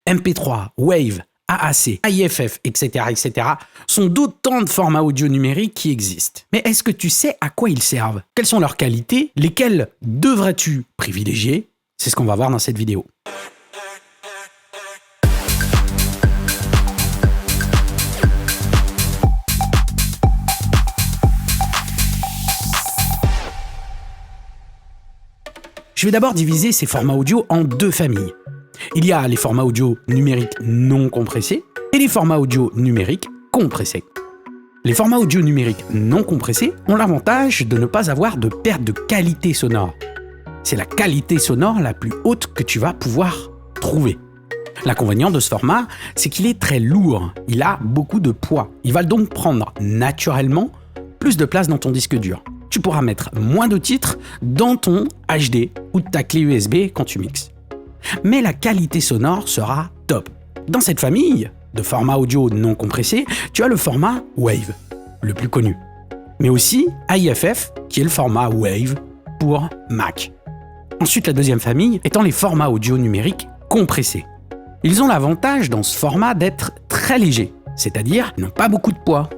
MP3, Wave, AAC, AIFF, etc. sont d'autant de formats audio numériques qui existent. Mais est-ce que tu sais à quoi ils servent? Quelles sont leurs qualités? Lesquelles devrais-tu privilégier? C'est ce qu'on va voir dans cette vidéo. Je vais d'abord diviser ces formats audio en deux familles. Il y a les formats audio numériques non compressés et les formats audio numériques compressés. Les formats audio numériques non compressés ont l'avantage de ne pas avoir de perte de qualité sonore. C'est la qualité sonore la plus haute que tu vas pouvoir trouver. L'inconvénient de ce format, c'est qu'il est très lourd, il a beaucoup de poids. Il va donc prendre naturellement plus de place dans ton disque dur. Tu pourras mettre moins de titres dans ton HD ou ta clé USB quand tu mixes. Mais la qualité sonore sera top. Dans cette famille de formats audio non compressés, tu as le format Wave, le plus connu. Mais aussi AIFF, qui est le format Wave pour Mac. Ensuite, la deuxième famille étant les formats audio numériques compressés. Ils ont l'avantage dans ce format d'être très légers, c'est-à-dire ils n'ont pas beaucoup de poids.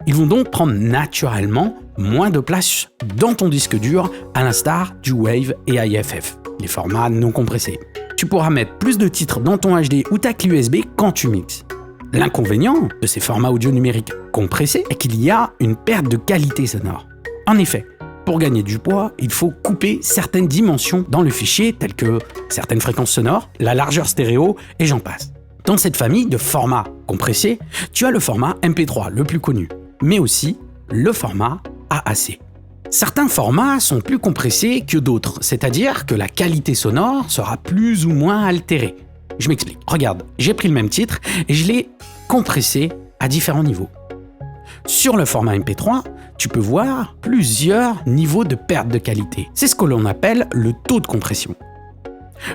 Ils vont donc prendre naturellement moins de place dans ton disque dur, à l'instar du Wave et AIFF, les formats non compressés. Tu pourras mettre plus de titres dans ton HD ou ta clé USB quand tu mixes. L'inconvénient de ces formats audio numériques compressés est qu'il y a une perte de qualité sonore. En effet, pour gagner du poids, il faut couper certaines dimensions dans le fichier, telles que certaines fréquences sonores, la largeur stéréo et j'en passe. Dans cette famille de formats compressés, tu as le format MP3, le plus connu, mais aussi le format AAC. Certains formats sont plus compressés que d'autres, c'est-à-dire que la qualité sonore sera plus ou moins altérée. Je m'explique. Regarde, j'ai pris le même titre et je l'ai compressé à différents niveaux. Sur le format MP3, tu peux voir plusieurs niveaux de perte de qualité. C'est ce que l'on appelle le taux de compression.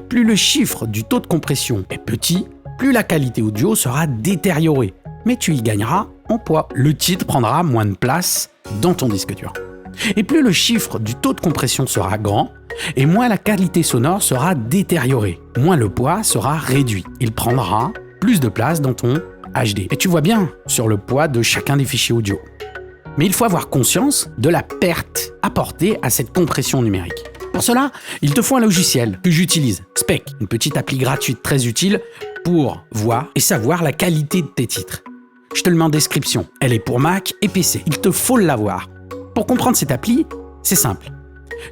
Plus le chiffre du taux de compression est petit, plus la qualité audio sera détériorée, mais tu y gagneras en poids. Le titre prendra moins de place dans ton disque dur. Et plus le chiffre du taux de compression sera grand, et moins la qualité sonore sera détériorée, moins le poids sera réduit. Il prendra plus de place dans ton HD. Et tu vois bien sur le poids de chacun des fichiers audio. Mais il faut avoir conscience de la perte apportée à cette compression numérique. Pour cela, il te faut un logiciel que j'utilise, Spec, une petite appli gratuite très utile pour voir et savoir la qualité de tes titres. Je te le mets en description. Elle est pour Mac et PC. Il te faut l'avoir. Pour comprendre cette appli, c'est simple.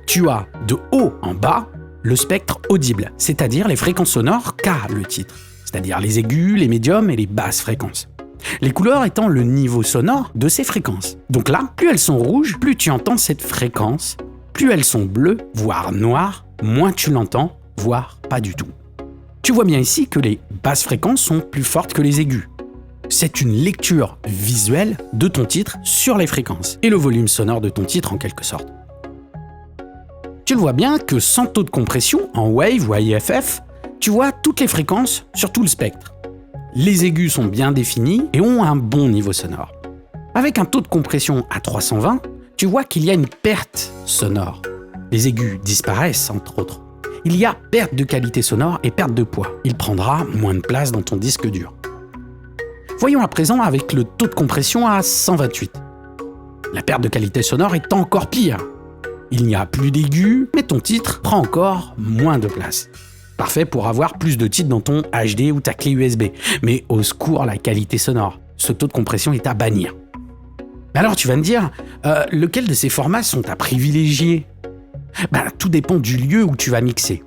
Tu as de haut en bas le spectre audible, c'est-à-dire les fréquences sonores qu'a le titre, c'est-à-dire les aigus, les médiums et les basses fréquences. Les couleurs étant le niveau sonore de ces fréquences. Donc là, plus elles sont rouges, plus tu entends cette fréquence, plus elles sont bleues, voire noires, moins tu l'entends, voire pas du tout. Tu vois bien ici que les basses fréquences sont plus fortes que les aigus. C'est une lecture visuelle de ton titre sur les fréquences et le volume sonore de ton titre en quelque sorte. Tu le vois bien que sans taux de compression, en Wave ou AIFF, tu vois toutes les fréquences sur tout le spectre. Les aigus sont bien définis et ont un bon niveau sonore. Avec un taux de compression à 320, tu vois qu'il y a une perte sonore. Les aigus disparaissent entre autres. Il y a perte de qualité sonore et perte de poids. Il prendra moins de place dans ton disque dur. Voyons à présent avec le taux de compression à 128. La perte de qualité sonore est encore pire. Il n'y a plus d'aigus, mais ton titre prend encore moins de place. Parfait pour avoir plus de titres dans ton HD ou ta clé USB. Mais au secours, la qualité sonore. Ce taux de compression est à bannir. Alors tu vas me dire, lequel de ces formats sont à privilégier? Tout dépend du lieu où tu vas mixer.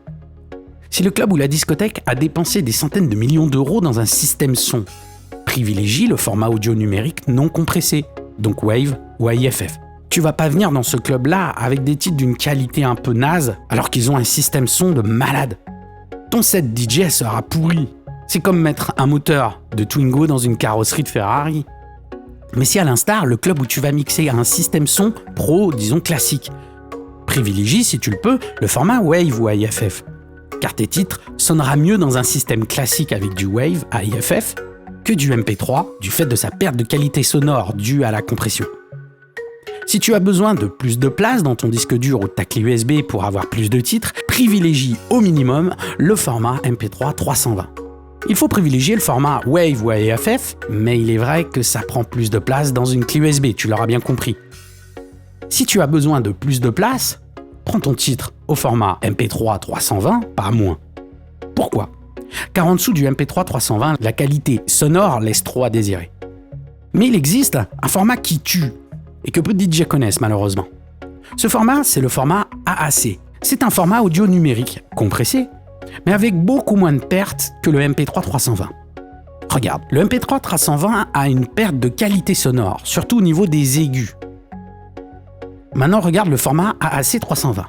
Si le club ou la discothèque a dépensé des centaines de millions d'euros dans un système son, privilégie le format audio numérique non compressé, donc Wave ou AIFF. Tu vas pas venir dans ce club-là avec des titres d'une qualité un peu naze alors qu'ils ont un système son de malade. Ton set DJ sera pourri. C'est comme mettre un moteur de Twingo dans une carrosserie de Ferrari. Mais si à l'instar, le club où tu vas mixer a un système son pro, disons classique, privilégie, si tu le peux, le format Wave ou AIFF. Car tes titres sonnera mieux dans un système classique avec du Wave AIFF que du MP3 du fait de sa perte de qualité sonore due à la compression. Si tu as besoin de plus de place dans ton disque dur ou ta clé USB pour avoir plus de titres, privilégie au minimum le format MP3 320. Il faut privilégier le format WAV ou AFF, mais il est vrai que ça prend plus de place dans une clé USB, tu l'auras bien compris. Si tu as besoin de plus de place, prends ton titre au format MP3 320, pas moins. Pourquoi ? Car en dessous du MP3 320, la qualité sonore laisse trop à désirer. Mais il existe un format qui tue, et que peu de DJ connaissent malheureusement. Ce format, c'est le format AAC. C'est un format audio numérique, compressé, mais avec beaucoup moins de pertes que le MP3 320. Regarde, le MP3 320 a une perte de qualité sonore, surtout au niveau des aigus. Maintenant, regarde le format AAC 320.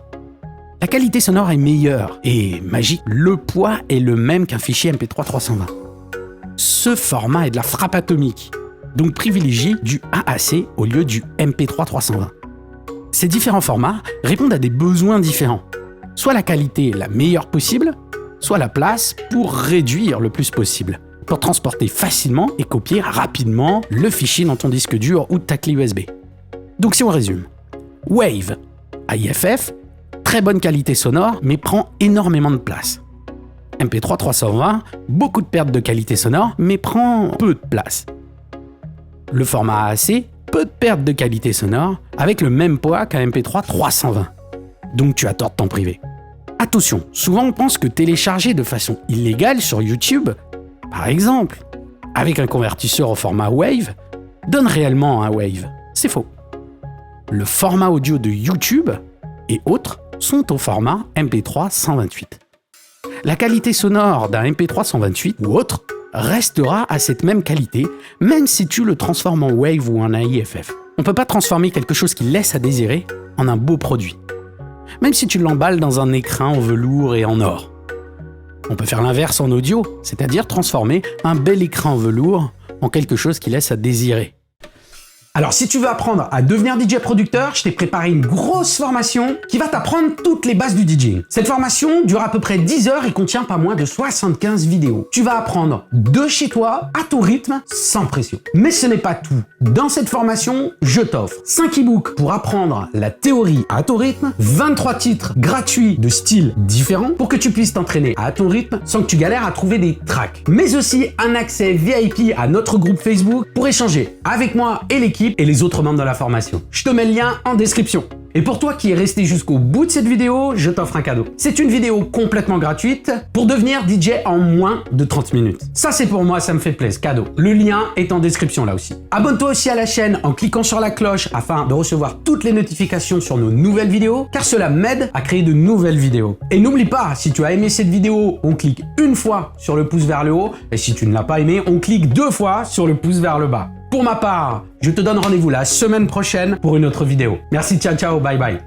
La qualité sonore est meilleure et magique. Le poids est le même qu'un fichier MP3 320. Ce format est de la frappe atomique, donc privilégie du AAC au lieu du MP3 320. Ces différents formats répondent à des besoins différents. Soit la qualité la meilleure possible, soit la place pour réduire le plus possible, pour transporter facilement et copier rapidement le fichier dans ton disque dur ou ta clé USB. Donc si on résume, WAV, AIFF, très bonne qualité sonore, mais prend énormément de place. MP3 320, beaucoup de pertes de qualité sonore, mais prend peu de place. Le format AAC, peu de pertes de qualité sonore, avec le même poids qu'un MP3 320. Donc tu as tort de t'en priver. Attention, souvent on pense que télécharger de façon illégale sur YouTube, par exemple, avec un convertisseur au format WAV, donne réellement un WAV. C'est faux. Le format audio de YouTube et autres sont au format MP3 128. La qualité sonore d'un MP3 128 ou autre restera à cette même qualité, même si tu le transformes en WAV ou en AIFF. On ne peut pas transformer quelque chose qui laisse à désirer en un beau produit, même si tu l'emballes dans un écrin en velours et en or. On peut faire l'inverse en audio, c'est-à-dire transformer un bel écran en velours en quelque chose qui laisse à désirer. Alors si tu veux apprendre à devenir DJ producteur, je t'ai préparé une grosse formation qui va t'apprendre toutes les bases du DJing. Cette formation dure à peu près 10 heures et contient pas moins de 75 vidéos. Tu vas apprendre de chez toi, à ton rythme, sans pression. Mais ce n'est pas tout. Dans cette formation, je t'offre 5 e-books pour apprendre la théorie à ton rythme, 23 titres gratuits de styles différents pour que tu puisses t'entraîner à ton rythme sans que tu galères à trouver des tracks. Mais aussi un accès VIP à notre groupe Facebook pour échanger avec moi et l'équipe et les autres membres de la formation. Je te mets le lien en description. Et pour toi qui es resté jusqu'au bout de cette vidéo, je t'offre un cadeau. C'est une vidéo complètement gratuite pour devenir DJ en moins de 30 minutes. Ça c'est pour moi, ça me fait plaisir, cadeau. Le lien est en description là aussi. Abonne-toi aussi à la chaîne en cliquant sur la cloche afin de recevoir toutes les notifications sur nos nouvelles vidéos, car cela m'aide à créer de nouvelles vidéos. Et n'oublie pas, si tu as aimé cette vidéo, on clique une fois sur le pouce vers le haut, et si tu ne l'as pas aimé, on clique 2 fois sur le pouce vers le bas. Pour ma part, je te donne rendez-vous la semaine prochaine pour une autre vidéo. Merci, ciao, ciao, bye bye.